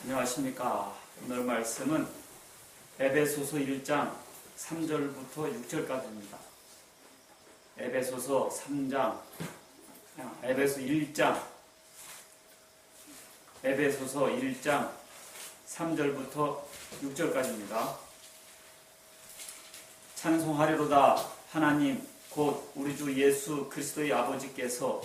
안녕하십니까. 오늘 말씀은 에베소서 1장 3절부터 6절까지입니다. 에베소서 1장 3절부터 6절까지입니다. 찬송하리로다. 하나님 곧 우리 주 예수 그리스도의 아버지께서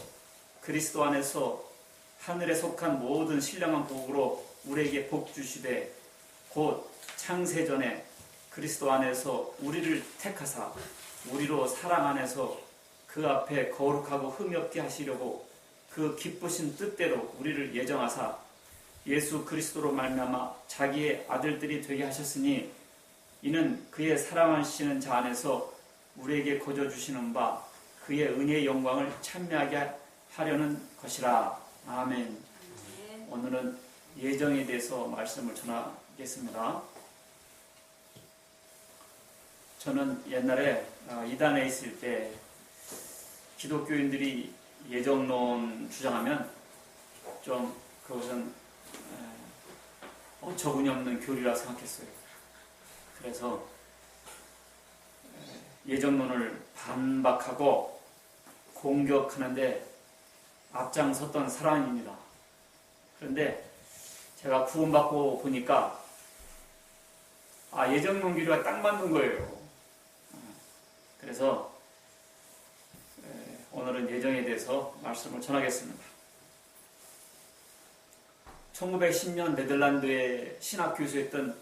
그리스도 안에서 하늘에 속한 모든 신령한 복으로 우리에게 복 주시되 곧 창세전에 그리스도 안에서 우리를 택하사 우리로 사랑 안에서 그 앞에 거룩하고 흠이 없게 하시려고 그 기쁘신 뜻대로 우리를 예정하사 예수 그리스도로 말미암아 자기의 아들들이 되게 하셨으니 이는 그의 사랑하시는 자 안에서 우리에게 거저 주시는 바 그의 은혜의 영광을 찬미하게 하려는 것이라. 아멘. 오늘은 예정에 대해서 말씀을 전하겠습니다. 저는 옛날에 이단에 있을 때 기독교인들이 예정론 주장하면 좀 그것은 어처구니 없는 교리라 생각했어요. 그래서 예정론을 반박하고 공격하는데 앞장섰던 사람입니다. 그런데 제가 구원받고 보니까 예정론 교리가 딱 맞는 거예요. 그래서 오늘은 예정에 대해서 말씀을 전하겠습니다. 1910년 네덜란드의 신학 교수였던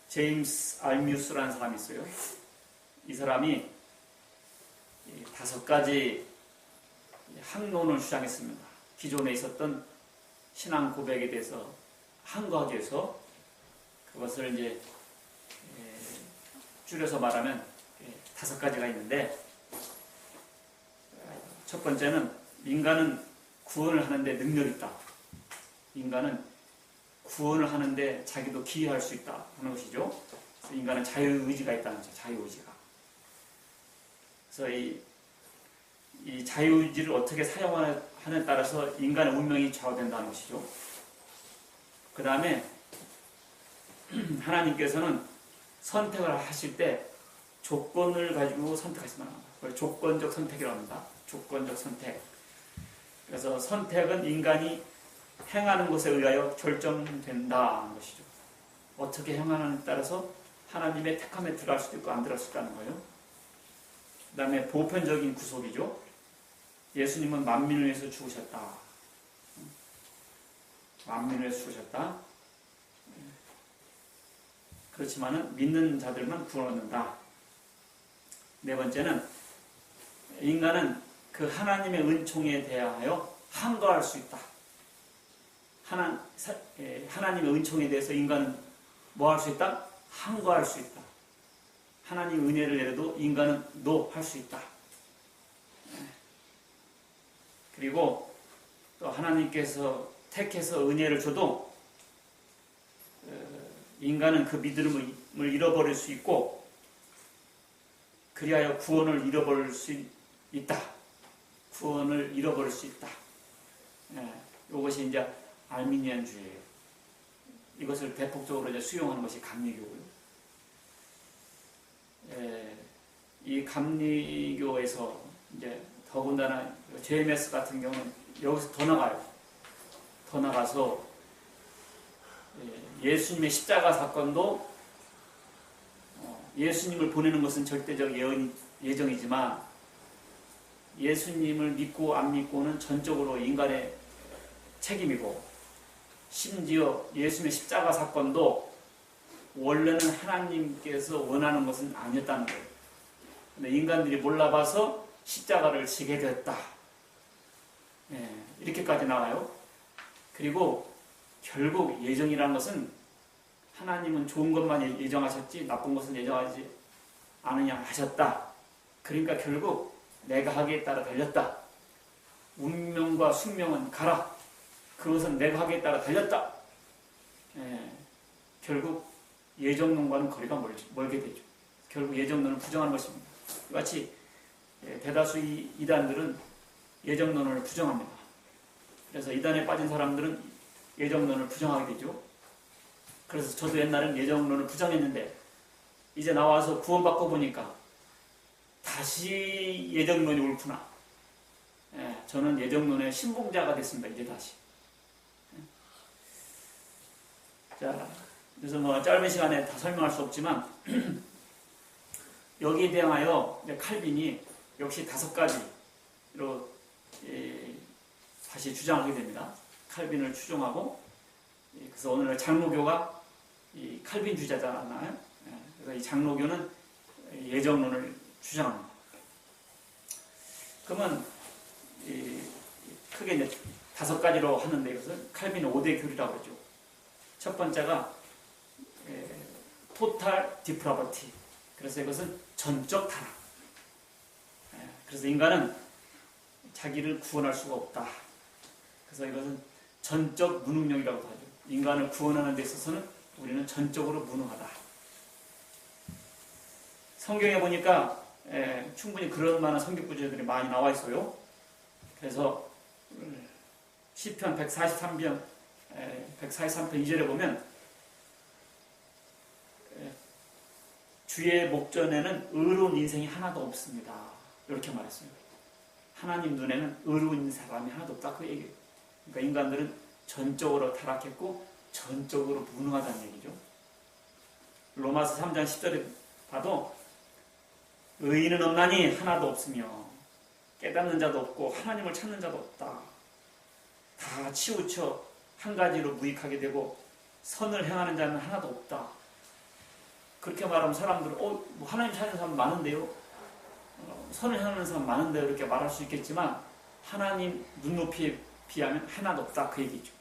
제임스 알뮤스라는 사람이 있어요. 이 사람이 5가지 학론을 주장했습니다. 기존에 있었던 신앙 고백에 대해서 한거하기 위해서 그것을 이제 줄여서 말하면 5가지가 있는데, 첫 번째는 인간은 구원을 하는데 능력이 있다. 인간은 구원을 하는데 자기도 기여할 수 있다 하는 것이죠. 그래서 인간은 자유의지가 있다는 거죠. 자유의지가. 그래서 이 자유의지를 어떻게 사용하느냐에 따라서 인간의 운명이 좌우된다는 것이죠. 그 다음에 하나님께서는 선택을 하실 때 조건을 가지고 선택하시면 합니다. 그걸 조건적 선택이라고 합니다. 조건적 선택. 그래서 선택은 인간이 행하는 것에 의하여 결정된다는 것이죠. 어떻게 행하느냐에 따라서 하나님의 택함에 들어갈 수도 있고 안 들어갈 수도 있다는 거예요. 그 다음에 보편적인 구속이죠. 예수님은 만민을 위해서 죽으셨다. 만민을 위해서 죽으셨다. 그렇지만은 믿는 자들만 구원 얻는다. 네 번째는 인간은 그 하나님의 은총에 대하여 항거할 수 있다. 하나님의 은총에 대해서 인간은 뭐 할 수 있다? 항거할 수 있다. 하나님 은혜를 내려도 인간은 노 할 수 있다. 그리고 또 하나님께서 택해서 은혜를 줘도 인간은 그 믿음을 잃어버릴 수 있고 그리하여 구원을 잃어버릴 수 있다. 구원을 잃어버릴 수 있다. 이것이 이제 알미니안주의예요. 이것을 대폭적으로 이제 수용하는 것이 감리교고요. 이 감리교에서 이제 더군다나 JMS 같은 경우는 여기서 더 나가요. 더 나가서 예수님의 십자가 사건도 예수님을 보내는 것은 절대적 예정이지만 예수님을 믿고 안 믿고는 전적으로 인간의 책임이고, 심지어 예수님의 십자가 사건도 원래는 하나님께서 원하는 것은 아니었다는 거예요. 근데 인간들이 몰라봐서 십자가를 지게 되었다. 이렇게까지 나와요. 그리고 결국 예정이라는 것은 하나님은 좋은 것만 예정하셨지 나쁜 것은 예정하지 않으냐 하셨다. 그러니까 결국 내가 하기에 따라 달렸다. 운명과 숙명은 가라. 그것은 내가 하기에 따라 달렸다. 결국 예정론과는 거리가 멀게 되죠. 결국 예정론을 부정하는 것입니다. 마치 대다수 이단들은 예정론을 부정합니다. 그래서 이단에 빠진 사람들은 예정론을 부정하게 되죠. 그래서 저도 옛날엔 예정론을 부정했는데 이제 나와서 구원받고 보니까 다시 예정론이 옳구나. 저는 예정론의 신봉자가 됐습니다. 이제 다시. 자, 그래서 뭐 짧은 시간에 다 설명할 수 없지만 여기에 대하여 칼빈이 역시 5가지로 다시 주장하게 됩니다. 칼빈을 추종하고, 그래서 오늘 장로교가 이 칼빈 주자잖아요. 그래서 이 장로교는 예정론을 주장합니다. 그러면 크게 이제 5가지로 하는데 이것을 칼빈의 5대 교리라고 그러죠. 첫 번째가 토탈 디프라버티. 그래서 이것은 전적 타락. 그래서 인간은 자기를 구원할 수가 없다. 그래서 이것은 전적 무능력이라고 하죠. 인간을 구원하는 데 있어서는 우리는 전적으로 무능하다. 성경에 보니까 충분히 그런 만한 성경 구절들이 많이 나와 있어요. 그래서 시편 143편 2절에 보면 주의 목전에는 의로운 인생이 하나도 없습니다. 이렇게 말했어요. 하나님 눈에는 의로운 사람이 하나도 없다. 그 얘기예요. 그러니까 인간들은 전적으로 타락했고 전적으로 무능하다는 얘기죠. 로마서 3장 10절에 봐도 의인은 없나니 하나도 없으며 깨닫는 자도 없고 하나님을 찾는 자도 없다. 다 치우쳐 한 가지로 무익하게 되고 선을 행하는 자는 하나도 없다. 그렇게 말하면 사람들은 뭐 하나님 찾는 사람 많은데요. 선을 행하는 사람 많은데요. 이렇게 말할 수 있겠지만 하나님 눈높이에 비하면 하나도 없다. 그 얘기죠.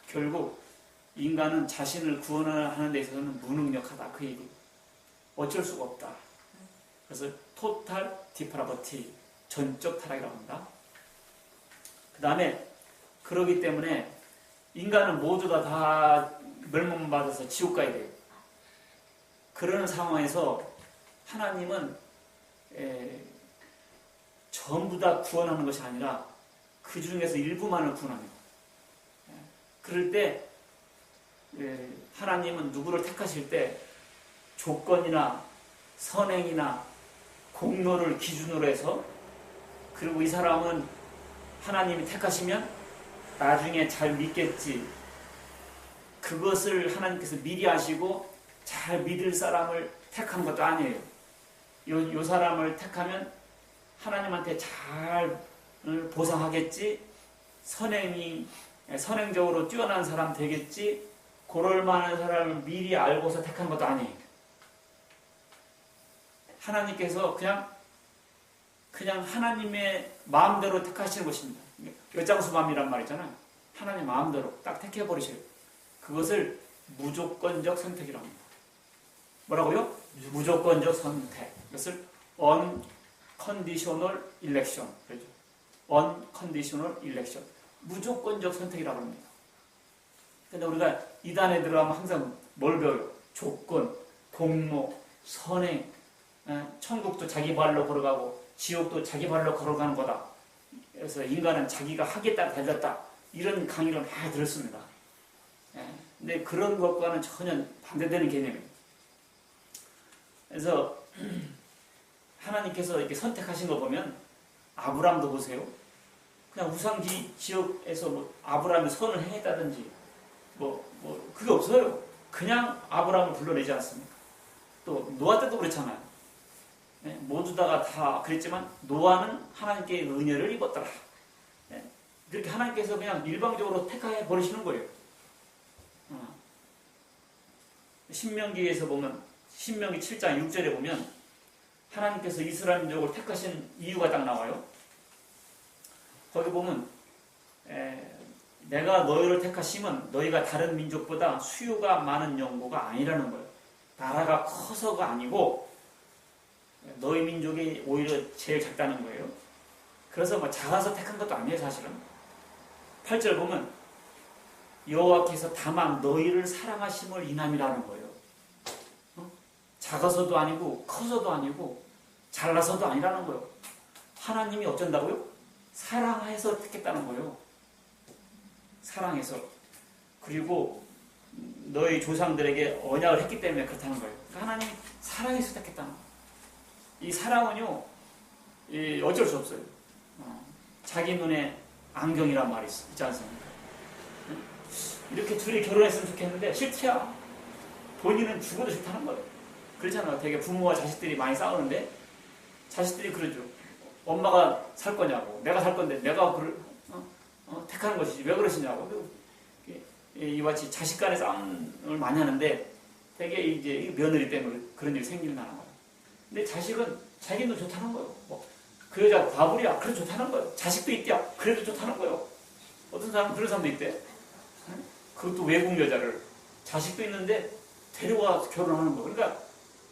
결국 인간은 자신을 구원하는 데 있어서는 무능력하다. 그 얘기. 어쩔 수가 없다. 그래서 토탈 디프라버티, 전적 타락이라고 합니다. 그 다음에 그러기 때문에 인간은 모두 다 멸망받아서 지옥 가야 돼요. 그런 상황에서 하나님은 전부 다 구원하는 것이 아니라 그 중에서 일부만을 구원합니다. 그럴 때 하나님은 누구를 택하실 때 조건이나 선행이나 공로를 기준으로 해서, 그리고 이 사람은 하나님이 택하시면 나중에 잘 믿겠지, 그것을 하나님께서 미리 아시고 잘 믿을 사람을 택한 것도 아니에요. 요 사람을 택하면 하나님한테 잘 보상하겠지, 선행적으로 뛰어난 사람 되겠지, 그럴 만한 사람을 미리 알고서 택한 것도 아니에요. 하나님께서 그냥 하나님의 마음대로 택하시는 것입니다. 여장수맘이란 말 있잖아요. 하나님 마음대로 딱 택해버리셔요. 그것을 무조건적 선택이라고 합니다. 뭐라고요? 무조건적 선택. 그것을 unconditional election. 그렇죠? unconditional election. 무조건적 선택이라고 합니다. 근데 우리가 이단에 들어가면 항상 뭘 배워요? 조건, 공로, 선행. 천국도 자기 발로 걸어가고 지옥도 자기 발로 걸어가는 거다. 그래서 인간은 자기가 하기에 따라 달렸다. 이런 강의를 많이 들었습니다. 근데 그런 것과는 전혀 반대되는 개념입니다. 그래서 하나님께서 이렇게 선택하신 거 보면 아브람도 보세요. 그냥 우상 지역에서 아브람이 선을 행했다든지 그게 없어요. 그냥 아브람을 불러내지 않습니까? 또 노아 때도 그렇잖아요. 모두 다 그랬지만 노아는 하나님께 은혜를 입었더라. 그렇게 하나님께서 그냥 일방적으로 택해 버리시는 거예요. 신명기에서 보면, 신명기 7장 6절에 보면 하나님께서 이스라엘 민족을 택하신 이유가 딱 나와요. 거기 보면 내가 너희를 택하심은 너희가 다른 민족보다 수요가 많은 영고가 아니라는 거예요. 나라가 커서가 아니고 너희 민족이 오히려 제일 작다는 거예요. 그래서 작아서 택한 것도 아니에요, 사실은. 8절 보면 여호와께서 다만 너희를 사랑하심을 인함이라는 거예요. 작아서도 아니고 커서도 아니고 잘나서도 아니라는 거예요. 하나님이 어쩐다고요? 사랑해서 택했다는 거예요. 사랑해서. 그리고 너희 조상들에게 언약을 했기 때문에 그렇다는 거예요. 그러니까 하나님이 사랑이 수탁했다는 거예요. 이 사랑은요, 어쩔 수 없어요. 자기 눈에 안경이란 말이 있지 않습니까? 이렇게 둘이 결혼했으면 좋겠는데 싫지야. 본인은 죽어도 좋다는 거예요. 그렇잖아요. 되게 부모와 자식들이 많이 싸우는데 자식들이 그러죠. 엄마가 살 거냐고, 내가 살 건데 내가 택하는 것이지 왜 그러시냐고. 이와 같이 자식 간의 싸움을 많이 하는데 되게 이제 며느리 때문에 그런 일이 생기는 거예요. 근데 자식은 자기도 좋다는 거예요. 그 여자 과부리야. 그래도 좋다는 거예요. 자식도 있대야. 그래도 좋다는 거예요. 어떤 사람은 그런 사람도 있대. 그것도 외국 여자를 자식도 있는데 데려와 결혼하는 거. 그러니까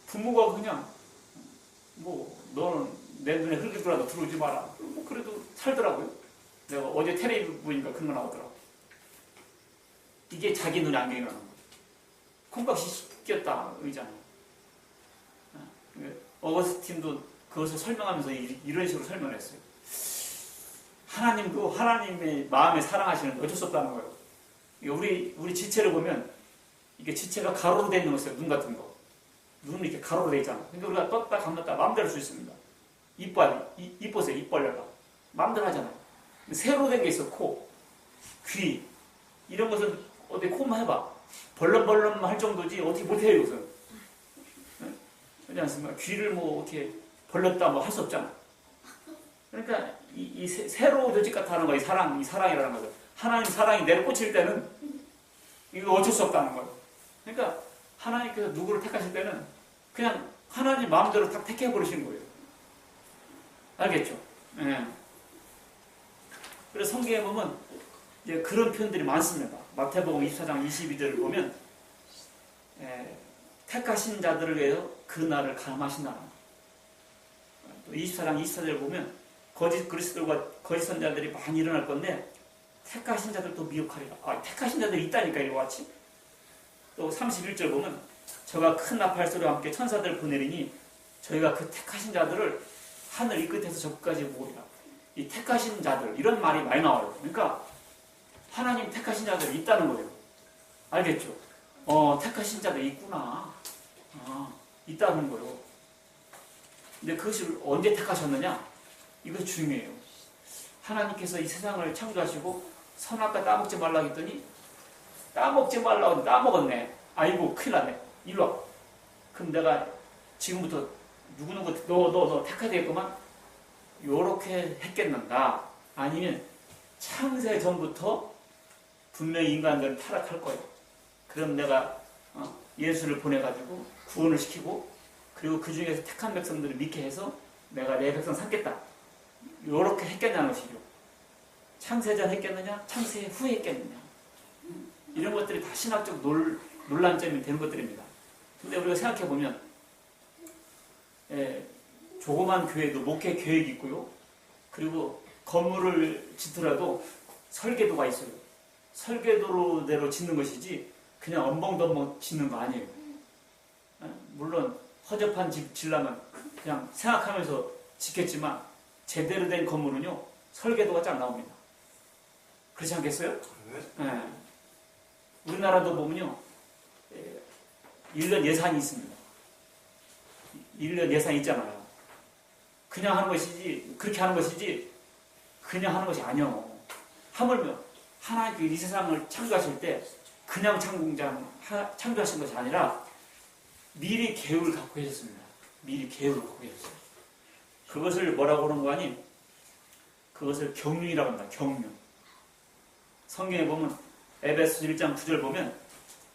부모가 그냥 너는 내 눈에 흙이더라도 들어오지 마라. 그래도 살더라고요. 내가 어제 텔레비전 보니까 그런 거 나오더라고. 이게 자기 눈에 안경이라는 거예요. 콩깍지 끼었다 의잖아요. 어거스틴도 그것을 설명하면서 이런 식으로 설명했어요. 하나님도 하나님의 마음에 사랑하시는 어쩔 수 없다는 거예요. 우리 지체를 보면 이게 지체가 가로로 되어 있는 거 있어요. 눈 같은 거. 눈은 이렇게 가로로 되어 있잖아. 그러니까 우리가 떴다 감았다 마음대로 할 수 있습니다. 입 보세요. 입 벌려라. 마음대로 하잖아요. 세로 된 게 있어. 코, 귀 이런 것은 어디 코만 해봐. 벌렁벌렁 할 정도지 어떻게 못해요 이것은. 그렇지 않습니까? 귀를 이렇게 벌렸다 할 수 없잖아. 그러니까 이 세로 조직 같아 하는 거야. 이 사랑이라는 거죠. 하나님 사랑이 내려 꽂힐 때는 이거 어쩔 수 없다는 거예요. 그러니까 하나님께서 누구를 택하실 때는 그냥 하나님 마음대로 딱 택해 버리시는 거예요. 알겠죠? 네. 그래서 성경에 보면 이제 그런 표현들이 많습니다. 마태복음 24장 22절을 보면 택하신 자들을 위해서 그 날을 감하신다는 거예요. 또 24장 24절을 보면 거짓 그리스도들과 거짓 선자들이 많이 일어날 건데 택하신 자들도 미혹하리라. 택하신 자들이 있다니까 이와 같이. 또 31절 보면 저가 큰 나팔 소리와 함께 천사들을 보내리니 저희가 그 택하신 자들을 하늘 이 끝에서 저 끝까지 모으리라. 이 택하신 자들 이런 말이 많이 나와요. 그러니까 하나님 택하신 자들이 있다는 거예요. 알겠죠? 택하신 자들이 있구나. 있다는 거예요. 근데 그것을 언제 택하셨느냐? 이거 중요해요. 하나님께서 이 세상을 창조하시고 선악과 따먹지 말라고 했더니 따먹지 말라고 했는데 따먹었네. 아이고 큰일 났네. 일로 와. 그럼 내가 지금부터 누구누구 너 택해야 되겠구만. 요렇게 했겠는가? 아니면 창세 전부터 분명히 인간들은 타락할 거예요. 그럼 내가 예수를 보내가지고 구원을 시키고 그리고 그 중에서 택한 백성들을 믿게 해서 내가 내 백성 삼겠다. 요렇게 했겠냐는 것이죠. 창세전 했겠느냐? 창세 후에 했겠느냐? 이런 것들이 다 신학적 논란점이 되는 것들입니다. 근데 우리가 생각해보면 조그만 교회도 목회 계획이 있고요. 그리고 건물을 짓더라도 설계도가 있어요. 설계도대로 짓는 것이지 그냥 엄벙덤벙 짓는 거 아니에요. 물론 허접한 집 지려면 그냥 생각하면서 짓겠지만 제대로 된 건물은요 설계도가 쫙 나옵니다. 그렇지 않겠어요? 네. 우리나라도 보면요 1년 예산이 있습니다. 1년 예산이 있잖아요. 그냥 하는 것이지 그렇게 하는 것이지 그냥 하는 것이 아니요. 하물며 하나님께 이 세상을 창조하실 때 그냥 창조하신 것이 아니라 미리 계획을 갖고 계셨습니다. 미리 계획을 갖고 계셨어요. 그것을 뭐라고 그러는 거 아니? 그것을 경륜이라고 합니다. 경륜. 성경에 보면 에베소 1장 9절 보면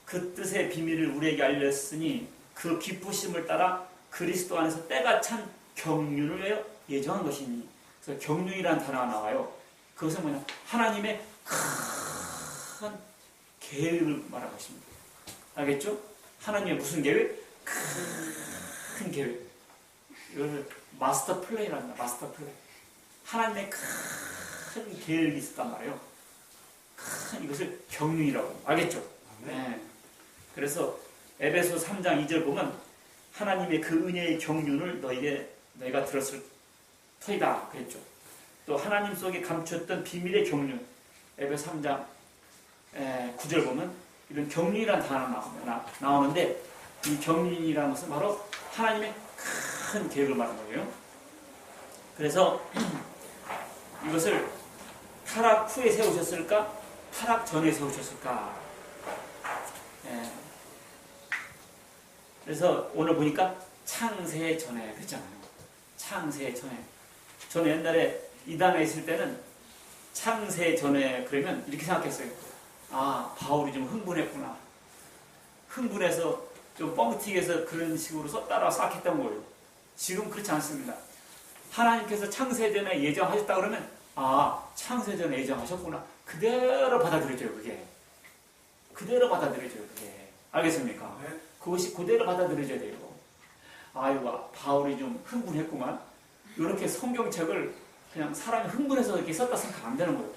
그 뜻의 비밀을 우리에게 알렸으니 그 기쁘심을 따라 그리스도 안에서 때가 찬 경륜을 예정한 것이니. 그래서 경륜이라는 단어가 나와요. 그것은 뭐냐? 하나님의 큰 계획을 말하고 있습니다. 알겠죠? 하나님의 무슨 계획? 큰 계획. 이걸 마스터 플랜이라고 합니다. 마스터 플랜. 하나님의 큰 계획이 있었단 말이에요. 이것을 경륜이라고 합니다. 알겠죠? 네. 그래서 에베소 3장 2절 보면 하나님의 그 은혜의 경륜을 너희가 들었을 터이다 그랬죠. 또 하나님 속에 감추었던 비밀의 경륜 에베소 3장 구절 보면 이런 경륜이라는 단어가 나오는데 이 경륜이라는 것은 바로 하나님의 큰 계획을 말하는 거예요. 그래서 이것을 타락 후에 세우셨을까? 타락 전에 세우셨을까? 그래서 오늘 보니까 창세 전에 그랬잖아요. 창세 전에. 저는 옛날에 이단에 있을 때는 창세 전에 그러면 이렇게 생각했어요. 아, 바울이 좀 흥분했구나. 흥분해서 좀 뻥튀기 해서 그런 식으로 썼다라고 생각했던 거예요. 지금 그렇지 않습니다. 하나님께서 창세 전에 예정하셨다 그러면 아, 창세 전에 예정하셨구나. 그대로 받아들여져요, 그게. 그대로 받아들여져요, 그게. 알겠습니까? 네. 그것이 그대로 받아들여져야 돼요. 아이고, 바울이 좀 흥분했구만. 이렇게 성경책을 그냥 사람이 흥분해서 이렇게 썼다 생각 안 되는 거예요.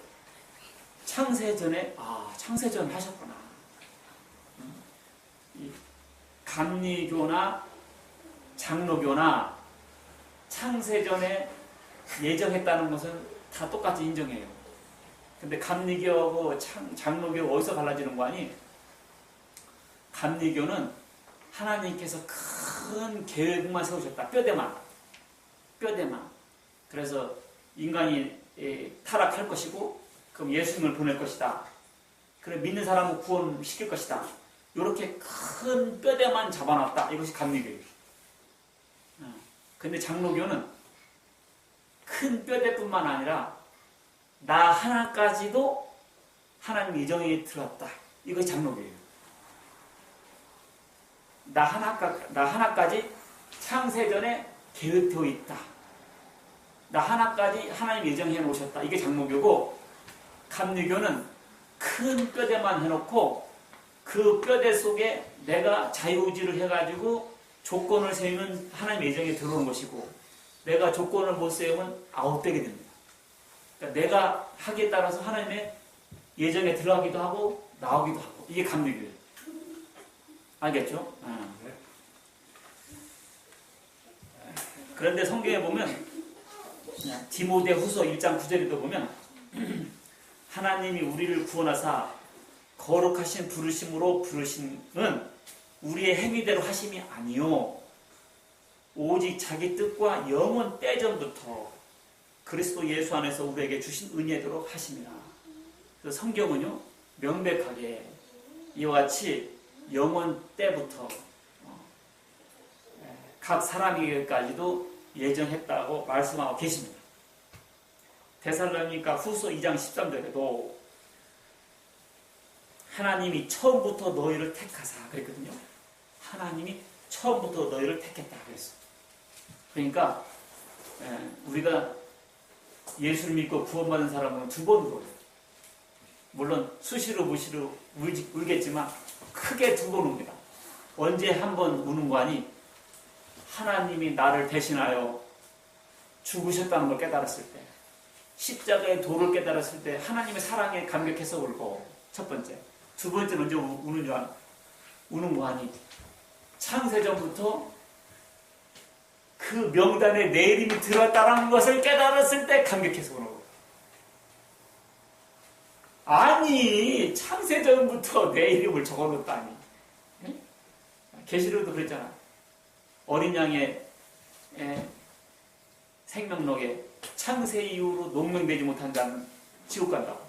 창세 전에, 아, 창세 전에 하셨구나. 이 감리교나 장로교나 창세 전에 예정했다는 것은 다 똑같이 인정해요. 근데 감리교하고 장로교 어디서 갈라지는 거 아니? 감리교는 하나님께서 큰 계획만 세우셨다. 뼈대만. 그래서 인간이 타락할 것이고 그럼 예수님을 보낼 것이다. 그래 믿는 사람을 구원시킬 것이다. 이렇게 큰 뼈대만 잡아놨다. 이것이 감리교예요. 근데 장로교는 큰 뼈대뿐만 아니라 나 하나까지도 하나님 예정에 들어왔다. 이것이 장로교예요. 나 하나까지 창세전에 계획되어 있다. 나 하나까지 하나님 예정해 놓으셨다. 이게 장로교고, 감리교는 큰 뼈대만 해놓고 그 뼈대 속에 내가 자유의지를 해가지고 조건을 세우면 하나님 예정에 들어오는 것이고, 내가 조건을 못 세우면 아웃되게 됩니다. 그러니까 내가 하기에 따라서 하나님의 예정에 들어가기도 하고 나오기도 하고, 이게 감리교예요. 알겠죠? 그런데 성경에 보면 디모데후서 1장 9절에도 보면 하나님이 우리를 구원하사 거룩하신 부르심으로 부르심은 우리의 행위대로 하심이 아니요 오직 자기 뜻과 영원 때전부터 그리스도 예수 안에서 우리에게 주신 은혜대로 하심이라. 그래서 성경은요 명백하게 이와 같이 영원 때부터 각 사람에게까지도 예정했다고 말씀하고 계십니다. 데살로니가 후서 2장 13절에도 하나님이 처음부터 너희를 택하사 그랬거든요. 하나님이 처음부터 너희를 택했다 그랬어요. 그러니까 우리가 예수를 믿고 구원받은 사람은 두 번 울어요. 물론 수시로 무시로 울겠지만 크게 두 번 웁니다. 언제 한 번 우는 거 아니? 하나님이 나를 대신하여 죽으셨다는 걸 깨달았을 때, 십자가의 도를 깨달았을 때 하나님의 사랑에 감격해서 울고, 첫 번째. 두 번째는 언제 우는 줄 아니? 우는 거 아니? 창세전부터 그 명단에 내 이름이 들어왔다는 것을 깨달았을 때 감격해서 우는 거. 아니, 창세전부터 내 이름을 적어놓다니. 계시록도 그랬잖아. 어린 양의 생명록에 창세 이후로 농명되지 못한 자는 지옥 간다고.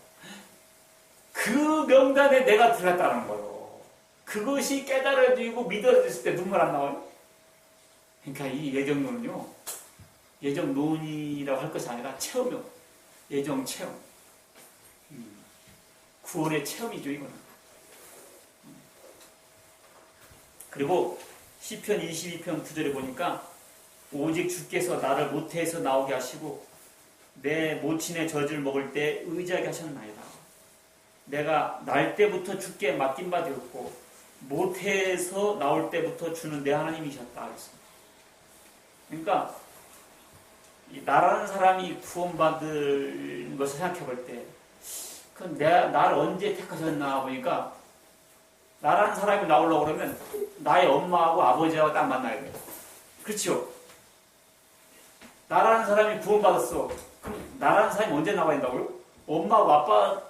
그 명단에 내가 들어갔다는 거예요. 그것이 깨달아지고 믿어졌을 때 눈물 안 나와요? 그러니까 이 예정론은요, 예정론이라고 할 것이 아니라 체험이요. 예정 체험. 구원의 체험이죠, 이거는. 그리고 시편 22편 9절에 보니까 오직 주께서 나를 모태에서 나오게 하시고 내 모친의 젖을 먹을 때 의지하게 하셨나이다. 내가 날 때부터 주께 맡긴 바 되었고 모태에서 나올 때부터 주는 내 하나님이셨다 그랬습니다. 그러니까 이 나라는 사람이 구원받을 것을 생각해 볼 때 그럼 나를 언제 택하셨나 보니까 나라는 사람이 나오려고 그러면 나의 엄마하고 아버지하고 딱 만나야 돼요. 그렇죠? 나라는 사람이 구원받았어. 그럼 나라는 사람이 언제 나와야 된다고요? 엄마하고 아빠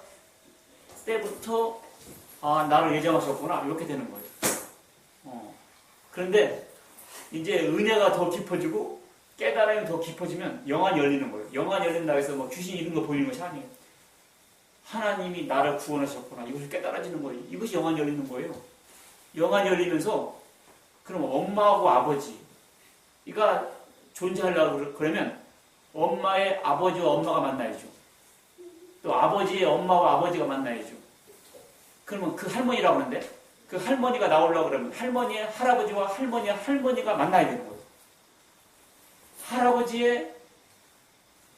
때부터 아, 나를 예정하셨구나. 이렇게 되는 거예요. 그런데 이제 은혜가 더 깊어지고 깨달음이 더 깊어지면 영안이 열리는 거예요. 영안이 열린다고 해서 뭐 귀신 이런 거 보이는 것이 아니에요. 하나님이 나를 구원하셨구나. 이것이 깨달아지는 거예요. 이것이 영안이 열리는 거예요. 영안이 열리면서 그럼 엄마하고 아버지가 존재하려고 그러면 엄마의 아버지와 엄마가 만나야죠. 또 아버지의 엄마와 아버지가 만나야죠. 그러면 그 할머니라고 하는데 그 할머니가 나오려고 그러면 할머니의 할아버지와 할머니의 할머니가 만나야 되는 거예요. 할아버지의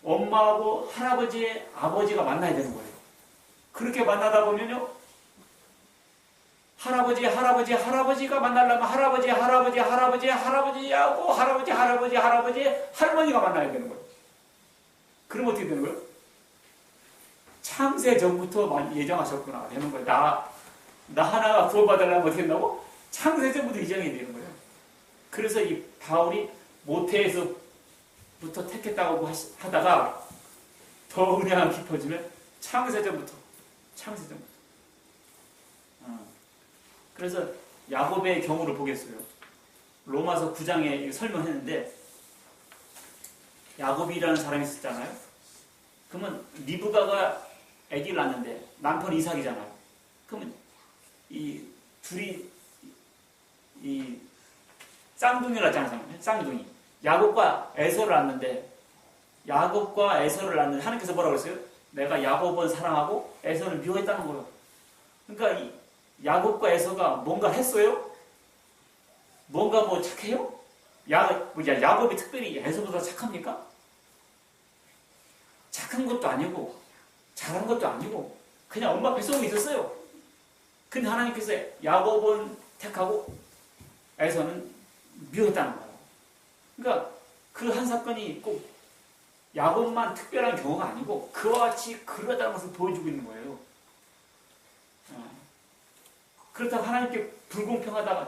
엄마하고 할아버지의 아버지가 만나야 되는 거예요. 그렇게 만나다 보면요. 할아버지가 만나려면 할아버지하고 할아버지의 할머니가 만나야 되는 거예요. 그럼 어떻게 되는 거예요? 창세 전부터 예정하셨구나 되는 거예요. 나 하나가 구원받으려면 어떻게 된다고? 창세 전부터 예정이 되는 거예요. 그래서 이 바울이 모태에서부터 택했다고 하다가 더 은혜가 깊어지면 창세 전부터. 그래서 야곱의 경우를 보겠어요. 로마서 9장에 설명했는데 야곱이라는 사람이 있었잖아요. 그러면 리브가가 아기를 낳는데 남편 이삭이잖아요. 그러면 이 둘이 이 쌍둥이를 낳잖아요. 쌍둥이. 야곱과 에서를 낳는데 하나님께서 뭐라고 그랬어요? 내가 야곱은 사랑하고 에서는 미워했다는 거예요. 그러니까 이 야곱과 에서가 뭔가 했어요? 뭔가 뭐 착해요? 야곱이 특별히 에서보다 착합니까? 착한 것도 아니고 잘한 것도 아니고 그냥 엄마 뱃속에 있었어요. 근데 하나님께서 야곱은 택하고 에서는 미워했다는 거예요. 그러니까 그 한 사건이 꼭 야곱만 특별한 경우가 아니고 그와 같이 그러다는 것을 보여주고 있는 거예요. 그렇다고 하나님께 불공평하다가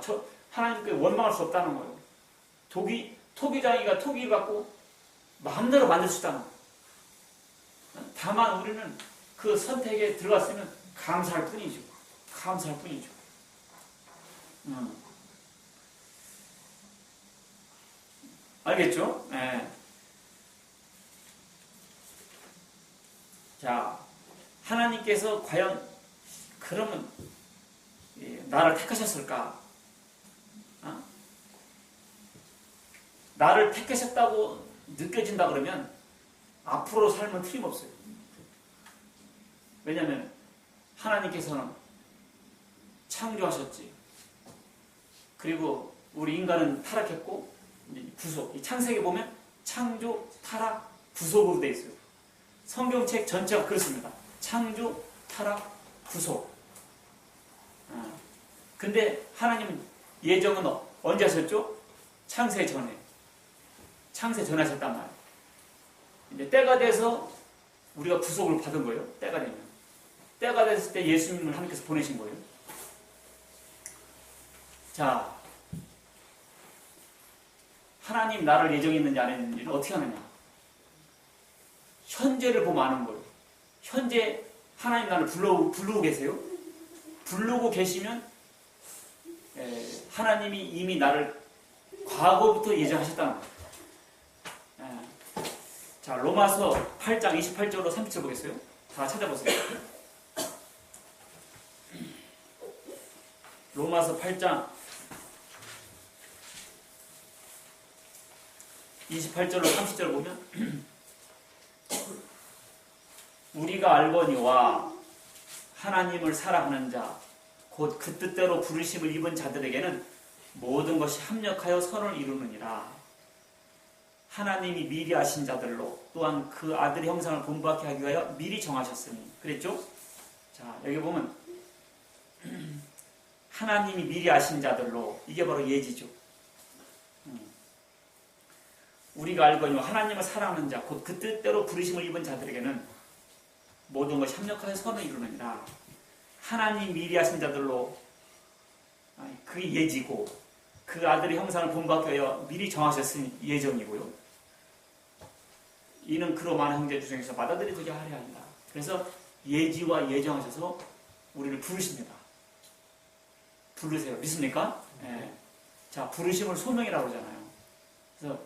하나님께 원망할 수 없다는 거예요. 토기장이가 토기를 갖고 마음대로 만들 수 있다는 거예요. 다만 우리는 그 선택에 들어갔으면 감사할 뿐이죠. 알겠죠? 네. 자, 하나님께서 과연 그러면 나를 택하셨을까? 나를 택하셨다고 느껴진다 그러면 앞으로 삶은 틀림없어요. 왜냐하면 하나님께서는 창조하셨지. 그리고 우리 인간은 타락했고 구속. 이 창세기 보면 창조, 타락, 구속으로 되어 있어요. 성경책 전체가 그렇습니다. 창조, 타락, 구속. 근데 하나님은 예정은 언제 하셨죠? 창세 전에 하셨단 말이에요. 이제 때가 돼서 우리가 구속을 받은 거예요. 때가 되면. 때가 됐을 때 예수님을 하나님께서 보내신 거예요. 자, 하나님 나를 예정했는지 안 했는지는 어떻게 하느냐? 현재를 보면 아는 거예요. 현재 하나님 나를 부르고 계세요. 부르고 계시면 하나님이 이미 나를 과거부터 예정하셨다는 거예요. 자, 로마서 8장 28절로 30절 보겠어요. 다 찾아보세요. 로마서 8장 28절로 30절 보면 우리가 알거니와 하나님을 사랑하는 자 곧 그 뜻대로 부르심을 입은 자들에게는 모든 것이 합력하여 선을 이루느니라. 하나님이 미리 아신 자들로 또한 그 아들의 형상을 본받게 하기 위하여 미리 정하셨으니. 그랬죠? 자, 여기 보면 하나님이 미리 아신 자들로, 이게 바로 예지죠. 우리가 알거니와 하나님을 사랑하는 자 곧 그 뜻대로 부르심을 입은 자들에게는 모든 것이 합력하여 선을 이루느니라. 하나님 미리 하신 자들로, 그게 예지고 그 아들의 형상을 본받게 하여 미리 정하셨으니 예정이고요. 이는 그로 많은 형제 중에서 받아들이게 하려 합니다. 그래서 예지와 예정하셔서 우리를 부르십니다. 부르세요. 믿습니까? 예. 자, 부르심을 소명이라고 그러잖아요. 그래서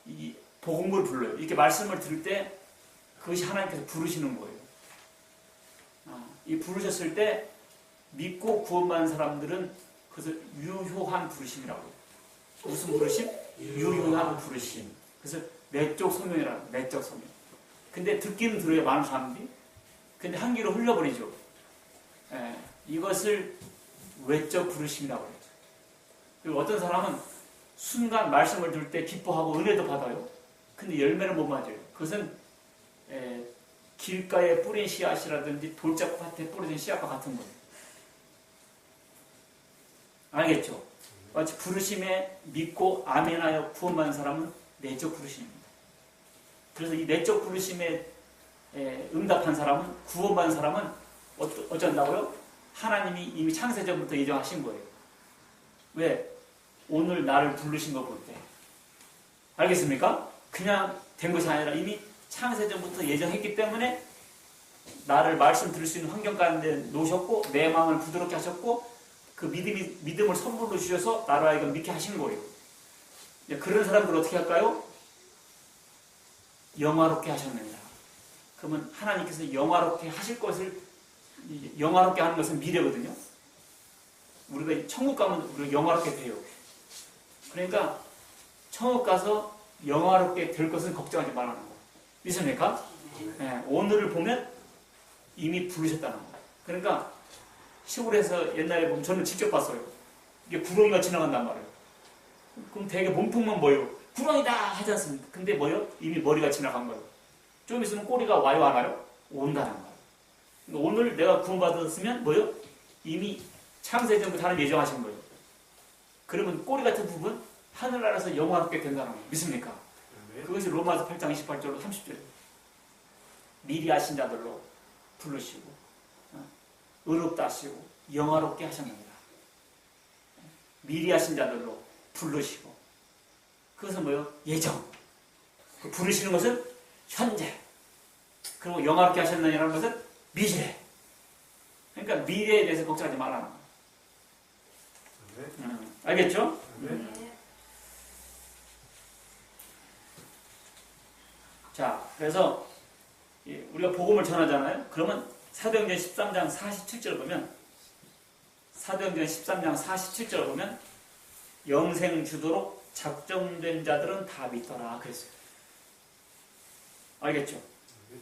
이 복음을 불러요. 이렇게 말씀을 들을 때 그것이 하나님께서 부르시는 거예요. 이 부르셨을 때 믿고 구원받은 사람들은 그것을 유효한 부르심이라고 해요. 무슨 부르심? 유효한 부르심. 그래서 내적 소명이라고 해요. 내적 소명. 근데 듣기는 들어요. 많은 사람들이. 근데 한 귀로 흘려버리죠. 예, 이것을 외적 부르심이라고 해요. 그리고 어떤 사람은 순간 말씀을 들을 때 기뻐하고 은혜도 받아요. 근데 열매는 못 맞아요. 그것은 길가에 뿌린 씨앗이라든지 돌짝밭에 뿌려진 씨앗과 같은 거예요. 알겠죠? 마치 부르심에 믿고 아멘하여 구원받은 사람은 내적 부르심입니다. 그래서 이 내적 부르심에 응답한 사람은, 구원받은 사람은 어쩐다고요? 하나님이 이미 창세전부터 예정하신 거예요. 왜? 오늘 나를 부르신 거 볼 때. 알겠습니까? 그냥 된 것이 아니라 이미 창세전부터 예정했기 때문에 나를 말씀 들을 수 있는 환경 가운데 놓으셨고 내 마음을 부드럽게 하셨고 그 믿음을 선물로 주셔서 나를 하여금 믿게 하신 거예요. 그런 사람들 어떻게 할까요? 영화롭게 하셨느니라. 그러면 하나님께서 영화롭게 하실 것을, 영화롭게 하는 것은 미래거든요. 우리가 천국 가면 우리가 영화롭게 돼요. 그러니까 천국 가서 영화롭게 될 것은 걱정하지 말라는 거예요. 믿습니까? 네, 오늘을 보면 이미 부르셨다는 거예요. 그러니까 시골에서 옛날에 보면 저는 직접 봤어요. 이게 구렁이가 지나간단 말이에요. 그럼 되게 몸통만 보여요. 구렁이다 하지 않습니까? 근데 뭐요? 이미 머리가 지나간 거예요. 좀 있으면 꼬리가 와요, 안 와요? 온다는 거예요. 그러니까 오늘 내가 구원받았으면 뭐요? 이미 창세전부터 하나님 예정하신 거예요. 그러면 꼬리 같은 부분 하늘나라에서 영화롭게 된다는 거예요. 믿습니까? 그것이 로마서 8장 28절로 30절. 미리 하신 자들로 부르시고 의롭다 하시고 영화롭게 하셨느니라. 미리 하신 자들로 부르시고 그것은 뭐예요? 예정. 그 부르시는 것은 현재. 그리고 영화롭게 하셨느니라는 것은 미래. 그러니까 미래에 대해서 걱정하지 말라는 거예요. 알겠죠? 자, 그래서 우리가 복음을 전하잖아요. 그러면 사도행전 13장 47절을 보면 사도행전 13장 47절을 보면 영생 주도록 작정된 자들은 다 믿더라 그랬어요. 알겠죠?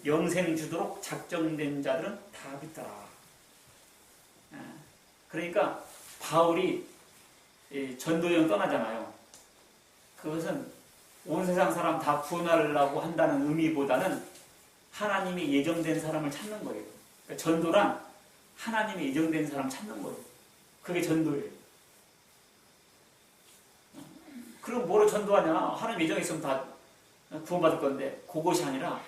영생 주도록 작정된 자들은 다 믿더라. 그러니까 바울이 전도여행 떠나잖아요. 그것은 온 세상 사람 다 구원하려고 한다는 의미보다는 하나님이 예정된 사람을 찾는 거예요. 그러니까 전도란 하나님이 예정된 사람 찾는 거예요. 그게 전도예요. 그럼 뭐로 전도하냐? 하나님 예정에 있으면 다 구원받을 건데 그것이 아니라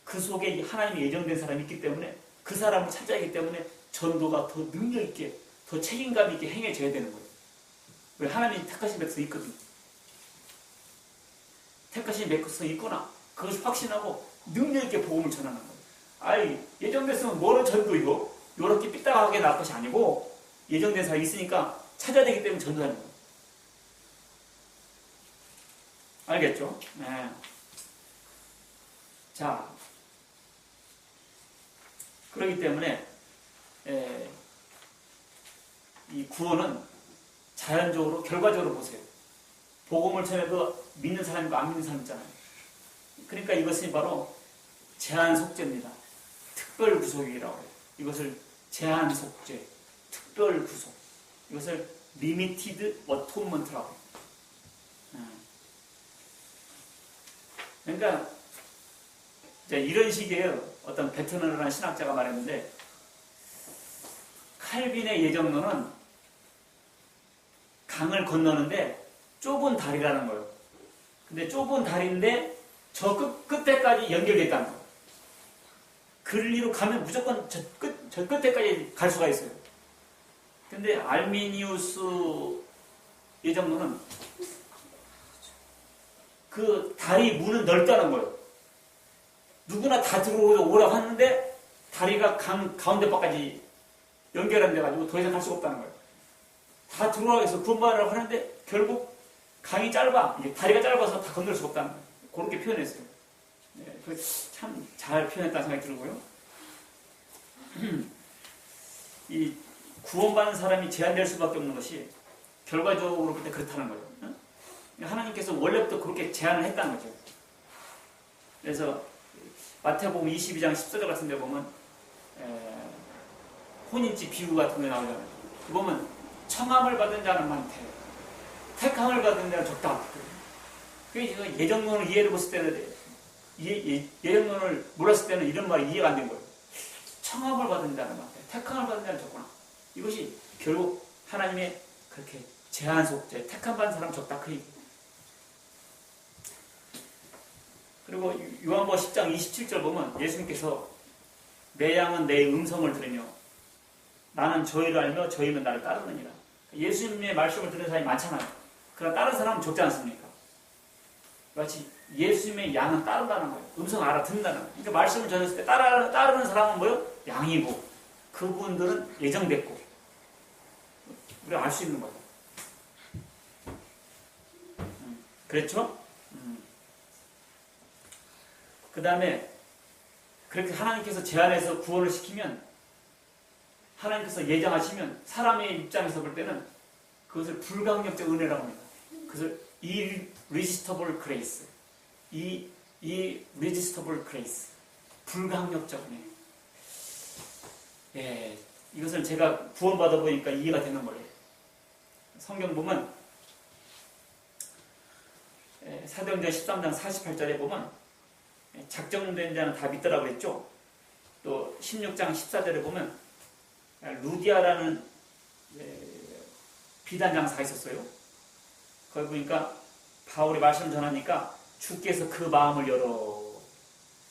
그 속에 하나님이 예정된 사람이 있기 때문에 그 사람을 찾아야 하기 때문에 전도가 더 능력 있게, 더 책임감 있게 행해져야 되는 거예요. 왜? 하나님이 택하신 백성이 있거든. 택하신 백성이 있구나. 그것을 확신하고 능력 있게 복음을 전하는 거예요. 아이, 예정됐으면 뭐로 전도이고 요렇게 삐딱하게 나올 것이 아니고 예정된 사람이 있으니까 찾아야 되기 때문에 전도하는 거예요. 알겠죠? 네. 자, 그렇기 때문에 이 구원은 자연적으로 결과적으로 보세요. 복음을 전해도 믿는 사람이 있고 안 믿는 사람 있잖아요. 그러니까 이것이 바로 제한 속죄입니다. 특별 구속이라고 해요. 이것을 제한 속죄, 특별 구속. 이것을 리미티드 어토먼트라고 해요. 그러니까 이런 식이에요. 어떤 베트너라는 신학자가 말했는데 칼빈의 예정론은 강을 건너는데 좁은 다리라는 거예요. 근데 좁은 다리인데 저 끝에까지 연결됐다는 거예요. 그리로 가면 무조건 저 끝에까지 갈 수가 있어요. 근데 알미니우스 예정론은 그 다리 문은 넓다는 거예요. 누구나 다 들어오라고 하는데 다리가 강 가운데 밖까지 연결한 데 가지고 더 이상 갈 수가 없다는 거예요. 다 들어가기 위해서 구원받으라고 하는데 결국 강이 짧아. 이게 다리가 짧아서 다 건널 수 없다는 거예요. 그렇게 표현했어요. 네, 참 잘 표현했다는 생각이 들고요. 이 구원받는 사람이 제한될 수밖에 없는 것이 결과적으로 그때 그렇다는 거예요. 하나님께서 원래부터 그렇게 제한을 했다는 거죠. 그래서 마태복음 22장 14절 같은 데 보면 혼인집 비유 같은 게 나오잖아요. 그 보면 청함을 받은 자는 많대, 택함을 받은 자는 적다. 그게 예정론을 이해를 했을 때는 예정론을 몰랐을 때는 이런 말이 이해가 안 된 거예요. 청함을 받은 자는 많대, 택함을 받은 자는 적구나. 이것이 결국 하나님의 그렇게 제한 속죄, 택함 받은 사람 적다 그 얘기. 그리고 요한복음 10장 27절 보면 예수님께서 내 양은 내 음성을 들으며 나는 저희를 알며 저희는 나를 따르느니라. 예수님의 말씀을 듣는 사람이 많잖아요. 그러나 다른 사람은 적지 않습니까? 마치 예수님의 양은 따른다는 거예요. 음성 알아듣는다는 거예요. 그러니까 말씀을 전했을 때 따르는 사람은 뭐예요? 양이고 그분들은 예정됐고 우리가 알 수 있는 거예요. 그렇죠? 그 다음에 그렇게 하나님께서 제안해서 구원을 시키면 하나님께서 예정하시면 사람의 입장에서 볼 때는 그것을 불강력적 은혜라고 합니다. 그것을 irresistible grace, irresistible grace, 불강력적 은혜. 예, 이것을 제가 구원받아 보니까 이해가 되는 거예요. 성경 보면 사도행전 13장 48절에 보면 작정된 자는 다 믿더라고 했죠. 또 16장 14절에 보면 루디아라는 비단 장사가 있었어요. 거기 보니까 바울이 말씀을 전하니까 주께서 그 마음을 열어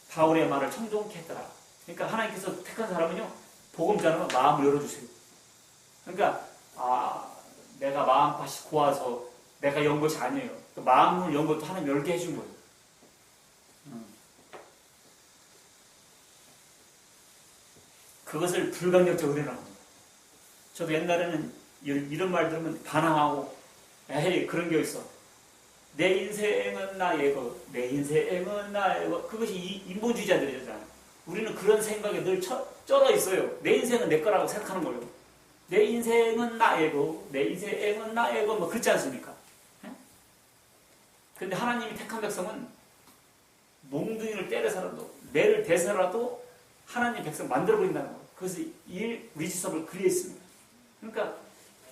바울의 말을 청종케 했더라. 그러니까 하나님께서 택한 사람은요, 복음 전하면 마음을 열어주세요. 그러니까 내가 마음밭이 고와서 내가 연 것이 아니에요. 그 마음을 연 것도 하나님 열게 해준 거예요. 그것을 불강력적 은혜라고 합니다. 저도 옛날에는 이런 말 들으면 반항하고 에이 그런 게 있어. 내 인생은 나의 것, 내 인생은 나의 것. 그것이 인본주의자들이잖아요. 우리는 그런 생각에 늘 쩔어 있어요. 내 인생은 내 거라고 생각하는 거예요. 내 인생은 나의 것, 내 인생은 나의 것, 뭐 그렇지 않습니까? 그런데 하나님이 택한 백성은 몽둥이를 때려서라도 매를 대서라도 하나님 백성 만들어 버린다는 거예요. 그것이 irresistible grace입니다. 그러니까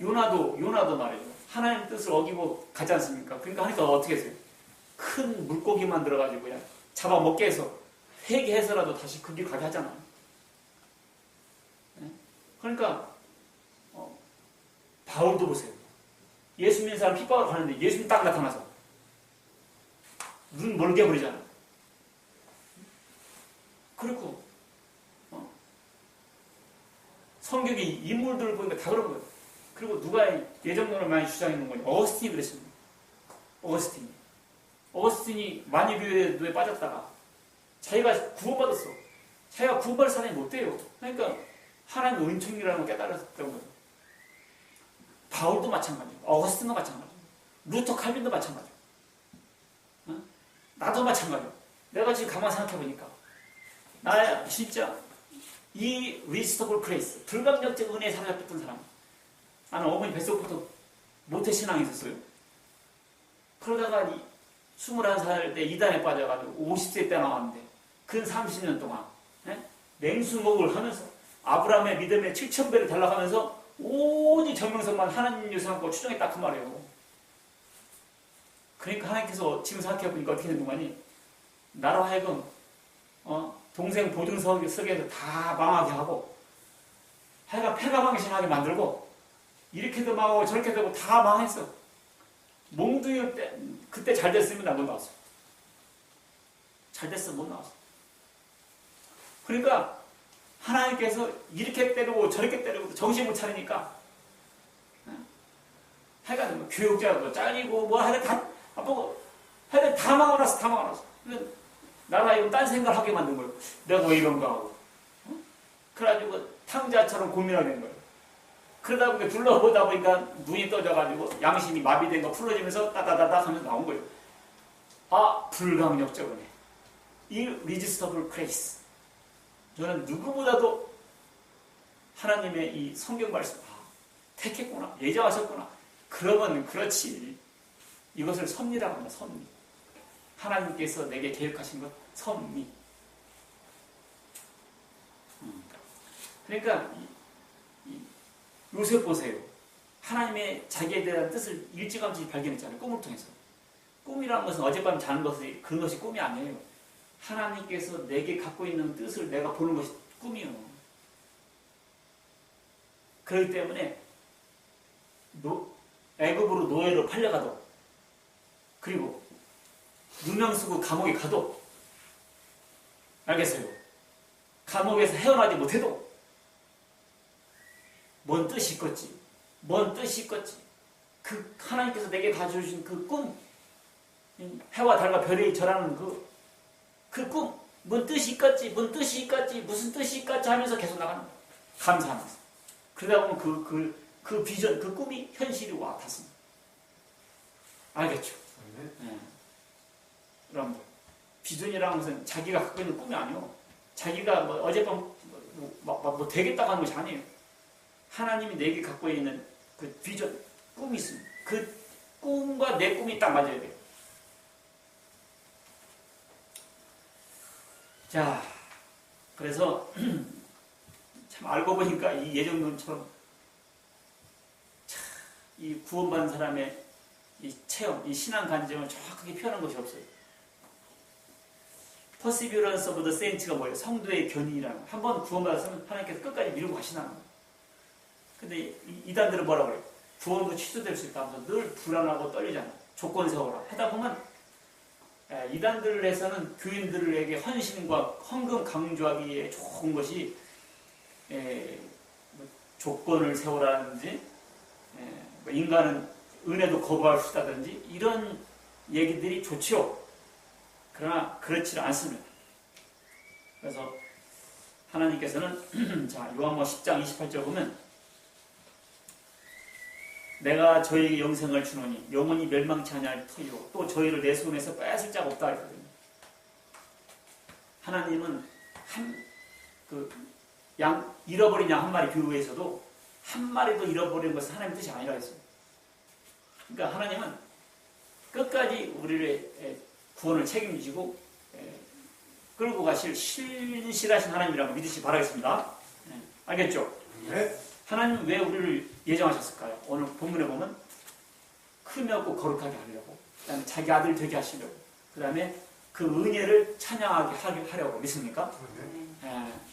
요나도 말이죠. 하나님 뜻을 어기고 가지 않습니까? 그러니까 하니까 어떻게 했어요? 큰 물고기 만들어가지고 그냥 잡아먹게 해서 회개해서라도 다시 그 길 가게 하잖아요. 그러니까 바울도 보세요. 예수 믿는 사람 핍박을 가는데 예수님 딱 나타나서 눈 멀게 버리잖아요. 그리고 성경의 인물들을 보니까 다 그런 거예요. 그리고 누가 예정론을 많이 주장했는 거냐? 어거스틴이 그랬습니다. 어거스틴이 만유교회에 빠졌다가 자기가 구원받았어. 자기가 구원받을 사람이 못 돼요. 그러니까 하나님의 은총이라는 걸 깨달았던 거예요. 바울도 마찬가지고 어거스틴도 마찬가지고 루터 칼빈도 마찬가지고 나도 마찬가지고 내가 지금 가만히 생각해보니까 나 진짜 이 irresistible grace, 불강력적 은혜에 사로잡혔던 사람. 나는 어머니 뱃속부터 모태신앙이 있었어요. 그러다가 21살 때 이단에 빠져가지고 50세 때 나왔는데 근 30년 동안 맹수목을 하면서 아브라함의 믿음에 7,000배를 달라가면서 오직 정명성만 하나님 요구하고 추정했다 그 말이에요. 그러니까 하나님께서 지금 생각해보니까 어떻게 된 동안이 나로 하여금 동생 보증석에서 다 망하게 하고 하여간 패가망신하게 만들고 이렇게도 망하고 저렇게도 하고 다 망했어. 몽둥이 때 그때 잘 됐으면 나 못 나왔어. 잘 됐으면 못 나왔어. 그러니까 하나님께서 이렇게 때리고 저렇게 때리고 정신 못 차리니까 하여간 뭐 교육자도 잘리고 뭐 하여간 다 아프고 하여간 다 망해놨어. 나라 이거 딴 생각을 하게 만든 거예요. 내가 왜 이런가 하고. 그래가지고 탕자처럼 고민하게 된 거예요. 그러다 보니까 둘러보다 보니까 눈이 떠져가지고 양심이 마비된 거 풀어지면서 따다다다 하면서 나온 거예요. 아, 불강력적 은혜. irresistible grace. 저는 누구보다도 하나님의 이 성경 말씀, 택했구나, 예정하셨구나. 그러면 그렇지. 이것을 섭리라고 합니다. 섭리. 하나님께서 내게 계획하신 것, 섭리. 그러니까 요셉 보세요. 하나님의 자기에 대한 뜻을 일찌감치 발견했잖아요. 꿈을 통해서. 꿈이라는 것은 어젯밤 자는 것이 그런 것이 꿈이 아니에요. 하나님께서 내게 갖고 있는 뜻을 내가 보는 것이 꿈이에요. 그렇기 때문에 애굽으로 노예로 팔려가도, 그리고 누명 쓰고 감옥에 가도, 알겠어요? 감옥에서 헤어나지 못해도 뭔 뜻이 있겠지? 뭔 뜻이 있겠지? 그 하나님께서 내게 가져주신 그 꿈, 해와 달과 별이 절하는 그 꿈, 뭔 뜻이 있겠지? 뭔 뜻이 있겠지? 무슨 뜻이 있겠지? 하면서 계속 나가는 거예요. 감사하면서. 그러다 보면 그 비전, 그 꿈이 현실이 와 닿습니다. 알겠죠? 네. 여러분들, 비전이라는 것은 자기가 갖고 있는 꿈이 아니에요. 자기가 뭐 어젯밤 뭐 되겠다고 하는 것이 아니에요. 하나님이 내게 갖고 있는 그 비전, 꿈이 있습니다. 그 꿈과 내 꿈이 딱 맞아야 돼요. 자, 그래서 참 알고 보니까 이 예정론처럼 이 구원받은 사람의 이 체험, 이 신앙 간증을 정확하게 표현한 것이 없어요. Perseverance of the Saints가 뭐예요? 성도의 견인이라는 거. 한번 구원받았으면 하나님께서 끝까지 밀고 가시나는 거예요. 근데 이단들은 뭐라고 그래요? 구원도 취소될 수 있다 하면서 늘 불안하고 떨리잖아요. 조건 세워라. 하다 보면 이단들에서는 교인들에게 헌신과 헌금 강조하기에 좋은 것이 조건을 세우라든지 인간은 은혜도 거부할 수 있다든지 이런 얘기들이 좋지요. 그러나 그렇지 않습니다. 그래서 하나님께서는 자, 요한복음 10장 28절 보면 내가 저희에게 영생을 주노니 영원히 멸망치 아니할 터이요 또 저희를 내 손에서 뺏을 자가 없다 하거든요. 하나님은 잃어버린 양 한 마리 비유에서도 한 마리도 잃어버린 것은 하나님의 뜻이 아니라 했습니다. 그러니까 하나님은 끝까지 우리의 구원을 책임지고 끌고 가실 신실하신 하나님이라고 믿으시기 바라겠습니다. 알겠죠? 네. 하나님은 왜 우리를 예정하셨을까요? 오늘 본문에 보면 크며 거룩하게 하려고, 그 다음에 자기 아들 되게 하시려고, 그 다음에 그 은혜를 찬양하게 하려고. 믿습니까?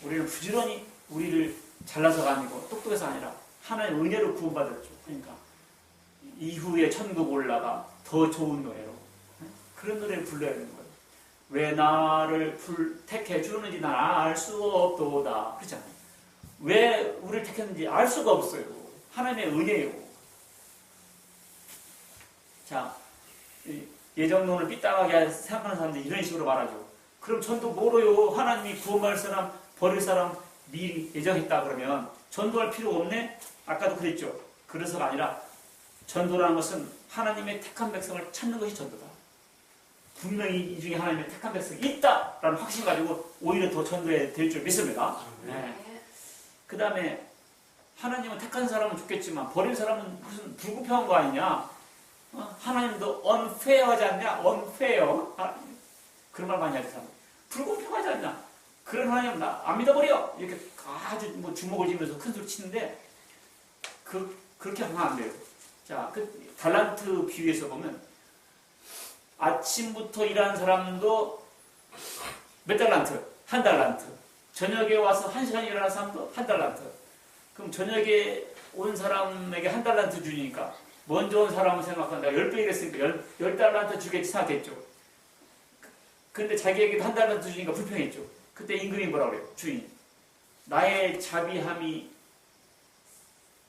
우리는 부지런히 우리를 잘나서가 아니고 똑똑해서 아니라 하나님의 은혜로 구원받았죠. 그러니까 이후에 천국 올라가 더 좋은 노래로 그런 노래를 불러야 되는 거예요. 왜 나를 택해 주는지 난 알 수 없도다. 그렇잖아요. 왜 우리를 택했는지 알 수가 없어요. 하나님의 은혜예요. 자, 예정론을 삐딱하게 생각하는 사람들이 이런 식으로 말하죠. 그럼 전도 뭐로요? 하나님이 구원할 사람, 버릴 사람 미리 예정했다 그러면 전도할 필요 없네? 아까도 그랬죠. 그래서가 아니라 전도라는 것은 하나님의 택한 백성을 찾는 것이 전도다. 분명히 이 중에 하나님의 택한 백성이 있다라는 확신 가지고 오히려 더 전도해야 될 줄 믿습니다. 네. 그 다음에 하나님은 택한 사람은 좋겠지만 버릴 사람은 무슨 불공평한 거 아니냐? 하나님도 unfair하지 않냐? unfair. 그런 말 많이 하죠. 사람. 불공평하지 않냐? 그런 하나님 안 믿어버려. 이렇게 아주 뭐 주먹을 쥐면서 큰 소리 치는데 그렇게 하면 안 돼요. 자, 그 달란트 비유에서 보면 아침부터 일하는 사람도 몇 달란트? 한 달란트. 저녁에 와서 1시간 일하는 사람도 한 달란트. 그럼 저녁에 온 사람에게 한 달란트 주니까 먼저 온 사람은 생각한다. 10배 일했으니까 10달란트 주겠지 생각했죠. 근데 자기에게도 한 달란트 주니까 불평했죠. 그때 임금이 뭐라고 그래요? 주인. 나의 자비함이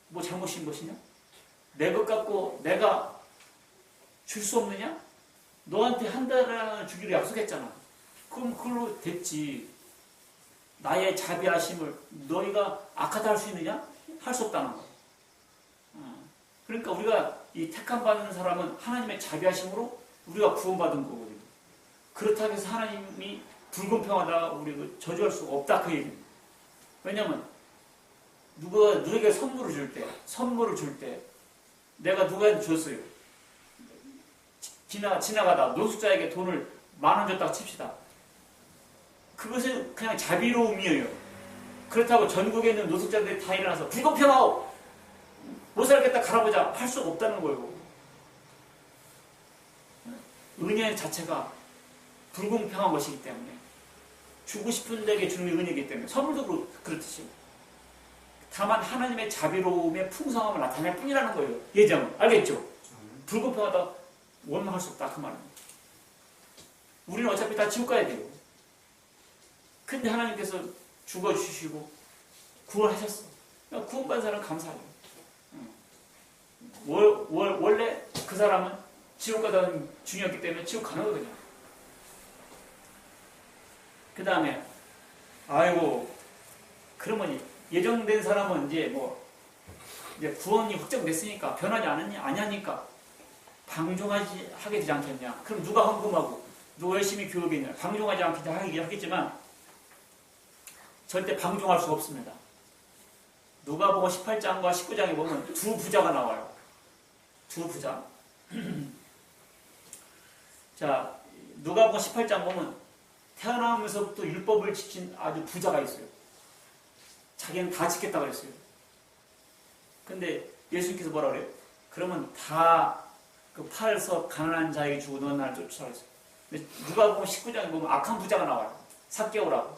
뭐 잘못인 것이냐? 내 것 갖고 내가 줄 수 없느냐? 너한테 한 달을 주기로 약속했잖아. 그럼 그걸로 됐지. 나의 자비하심을 너희가 악하다 할 수 있느냐? 할 수 없다는 거야. 그러니까 우리가 이 택함 받는 사람은 하나님의 자비하심으로 우리가 구원받은 거거든요. 그렇다고 해서 하나님이 불공평하다 우리 저주할 수 없다 그 얘기입니다. 왜냐하면 누구에게 선물을 줄 때 내가 누구한테 줬어요. 지나가다 노숙자에게 돈을 10,000원 줬다고 칩시다. 그것은 그냥 자비로움이에요. 그렇다고 전국에 있는 노숙자들이 다 일어나서 불공평하오! 못 살겠다 갈아보자 할 수가 없다는 거예요. 은혜 자체가 불공평한 것이기 때문에 주고 싶은 데에게 주는 게 은혜이기 때문에 선물도 그렇듯이 다만 하나님의 자비로움의 풍성함을 나타낼 뿐이라는 거예요. 예정은. 알겠죠? 불공평하다 원망할 수 없다 그 말입니다. 우리는 어차피 다 지옥 가야 돼요. 근데 하나님께서 죽어주시고 구원하셨어. 구원받은 사람은 감사해요. 원래 그 사람은 지옥 가다는 중이었기 때문에 지옥 가는 거거든요. 그 다음에 아이고 그러면 예정된 사람은 이제 구원이 확정됐으니까 변하지 아니하니까 방종하게 되지 않겠냐. 그럼 누가 헌금하고 누가 열심히 교육했냐. 방종하지 않게 하겠지만 절대 방종할 수가 없습니다. 누가복음 18장과 19장에 보면 두 부자가 나와요. 두 부자. 자, 누가복음 18장 보면 태어나면서부터 율법을 지킨 아주 부자가 있어요. 자기는 다 지켰다고 그랬어요. 근데 예수님께서 뭐라 그래요? 그러면 다 그 팔서 가난한 자에게 주고 넌 나를 쫓으라 했어요. 근데 누가복음 19장에 보면 악한 부자가 나와요. 삭개오라고.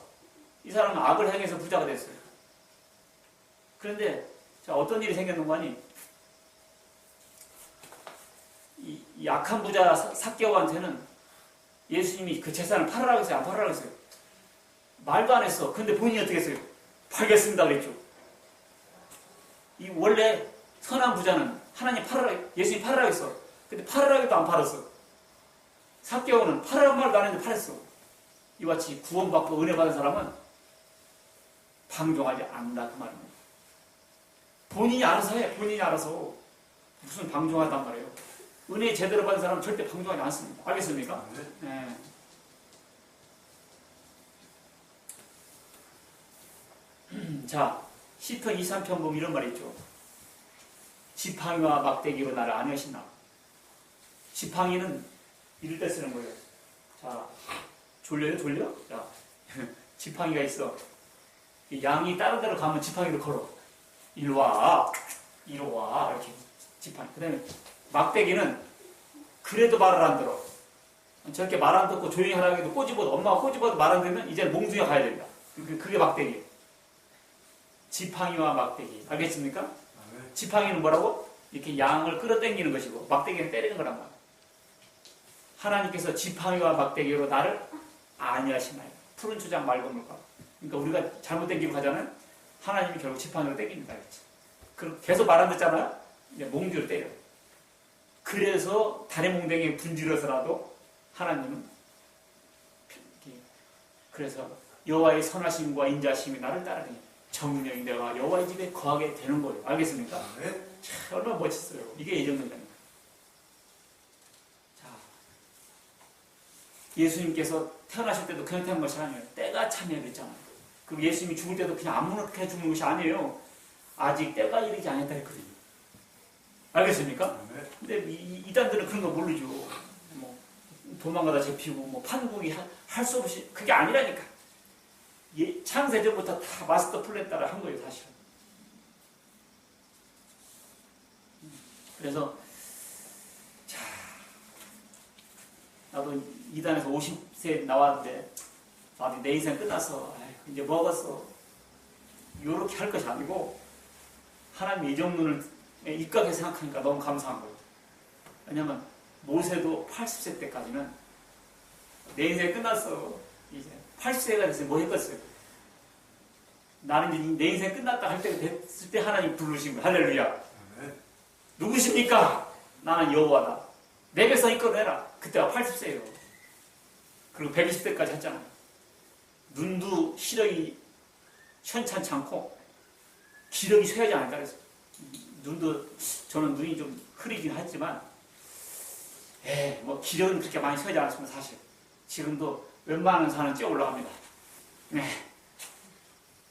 이 사람은 악을 행해서 부자가 됐어요. 그런데 자, 어떤 일이 생겼는가 하니 이 악한 부자 삭개오한테는 예수님이 그 재산을 팔으라고 했어요? 안 팔으라고 했어요? 말도 안 했어. 근데 본인이 어떻게 했어요? 팔겠습니다 그랬죠. 이 원래 선한 부자는 하나님 예수님 팔으라고 했어. 근데 팔으라고 해도 안 팔았어. 삭개오는 팔으라고 말도 안 했는데 팔았어. 이와 같이 구원받고 은혜 받은 사람은 방종하지 않는다 그 말입니다. 본인이 알아서 해. 본인이 알아서 무슨 방종하단 말이에요. 은혜 제대로 받은 사람은 절대 방종하지 않습니다. 알겠습니까? 네. 자, 시편 23편 보면 이런 말이 있죠. 지팡이와 막대기로 나를 안으신다. 지팡이는 이럴 때 쓰는 거예요. 자, 졸려? 자, 지팡이가 있어. 양이 다른 데로 가면 지팡이로 걸어. 이리 와. 이렇게 지팡이. 그 다음에 막대기는 그래도 말을 안 들어. 저렇게 말 안 듣고 조용히 하라고 해도 꼬집어도 엄마가 꼬집어도 말 안 들으면 이제 몽둥이가 가야 된다. 그게 막대기. 지팡이와 막대기. 알겠습니까? 지팡이는 뭐라고? 이렇게 양을 끌어당기는 것이고 막대기는 때리는 거란 말이야. 하나님께서 지팡이와 막대기로 나를 안위하시나요? 푸른 초장 맑은 물과. 그러니까 우리가 잘못 당기고 가잖아요. 하나님이 결국 지팡이로 당깁니다. 그럼 계속 말 안 듣잖아요. 이제 몽둥이로 때려. 그래서 다리 몽둥이에 분질러서라도 하나님은 그래서 여호와의 선하심과 인자심이 나를 따르니 정령이 내가 여호와의 집에 거하게 되는 거예요. 알겠습니까? 네. 참, 얼마나 멋있어요. 이게 예정론입니다. 자, 예수님께서 태어나실 때도 그냥 태어난 것이 아니에요. 때가 참여야 됐잖아요. 그리고 예수님이 죽을 때도 그냥 아무렇게 죽는 것이 아니에요. 아직 때가 이르지 않았다 했거든요. 알겠습니까? 네. 근데 이단들은 그런 거 모르죠. 뭐 도망가다 잡히고 뭐 판국이 할 수 없이 그게 아니라니까. 창세전부터 다 마스터 플랜 따라 한 거예요, 사실은. 그래서 자, 나도 이단에서 50세 나왔는데 나도 내 인생 끝났어. 이제 먹었어. 요렇게 할 것이 아니고 하나님 예정론을 입각해 생각하니까 너무 감사한 거예요. 왜냐면 모세도 80세 때까지는 내 인생 끝났어. 이제 80세가 됐으면 뭐 했겠어요? 나는 이제 내 인생 끝났다 할 때 됐을 때 하나님 부르신 거예요. 할렐루야. 누구십니까? 나는 여호와다. 내 백성 이끌어내라. 그때가 80세예요. 그리고 120세까지 했잖아요. 눈도 시력이 현찮지 않고 기력이 쇠하지 않았다 그랬어요. 눈도 저는 눈이 좀 흐리긴 하지만 뭐 기력은 그렇게 많이 서지 않았습니다. 사실 지금도 웬만한 산은 뛰어 올라갑니다.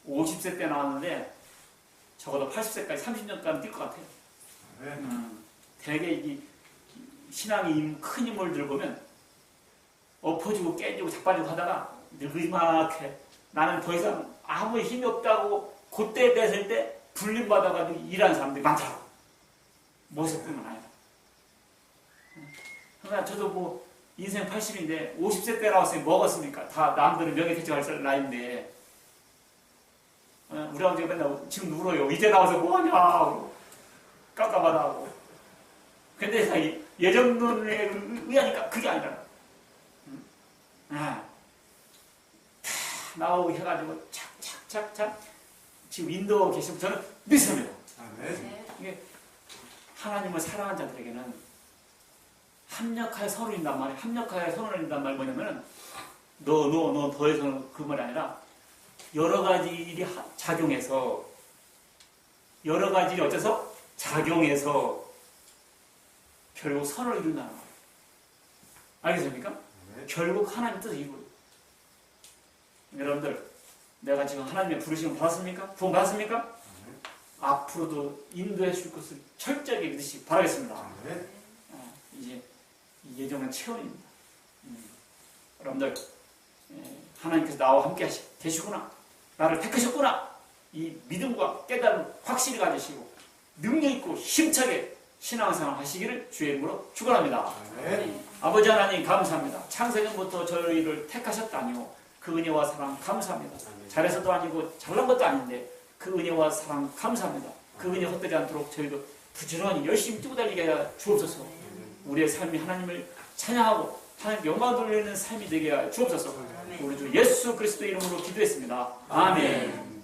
50세 때 나왔는데 적어도 80세까지 30년간 뛸 것 같아요. 되게 이 신앙이 큰 힘을 들고면 엎어지고 깨지고 자빠지고 하다가 느그막해. 나는 더 이상 아무 힘이 없다고 그때 됐을 때 불림받아가지고 일하는 사람들이 많더라고. 모습뿐만 아니라. 그러니까 저도 뭐 인생 80인데 50세 때 나왔으니 뭐겠습니까? 다 남들은 명예퇴직할 나이인데 우리 아버지가 맨날 지금 울어요. 이제 나와서 뭐하냐 하고 깝깝하다고. 근데 예정론에 의하니까 그게 아니라 다 나오고 해가지고 착착착착 지금 인도 계시면 저는 믿습니다. 이게 하나님을 사랑한 자들에게는 합력하여 선을 인단 말이에요. 합력하여 선을 인단 말이 뭐냐면은 너 더 이상 그 말이 아니라 여러 가지 일이 작용해서 여러 가지 일이 어째서 작용해서 결국 선을 이룬다는 거예요. 알겠습니까? 결국 하나님의 뜻을 이루어요. 여러분들 내가 지금 하나님의 부르심을 받았습니까? 구원 받았습니까? 앞으로도 인도해 줄 것을 철저하게 믿으시기 바라겠습니다. 이제 예정은 체험입니다. 여러분들 하나님께서 나와 함께 계시구나. 나를 택하셨구나. 이 믿음과 깨달음 확실히 가지시고 능력 있고 힘차게 신앙생활 하시기를 주의 이름으로 축원합니다. 아버지 하나님 감사합니다. 창세전부터 저희를 택하셨다니요. 그 은혜와 사랑 감사합니다. 잘해서도 아니고 잘난 것도 아닌데 그 은혜와 사랑 감사합니다. 그 은혜 헛되지 않도록 저희도 부지런히 열심히 뛰고 달리게 하여 주옵소서. 우리의 삶이 하나님을 찬양하고 하나님 영광 돌리는 삶이 되게 하여 주옵소서. 우리 주 예수 그리스도 이름으로 기도했습니다. 아멘.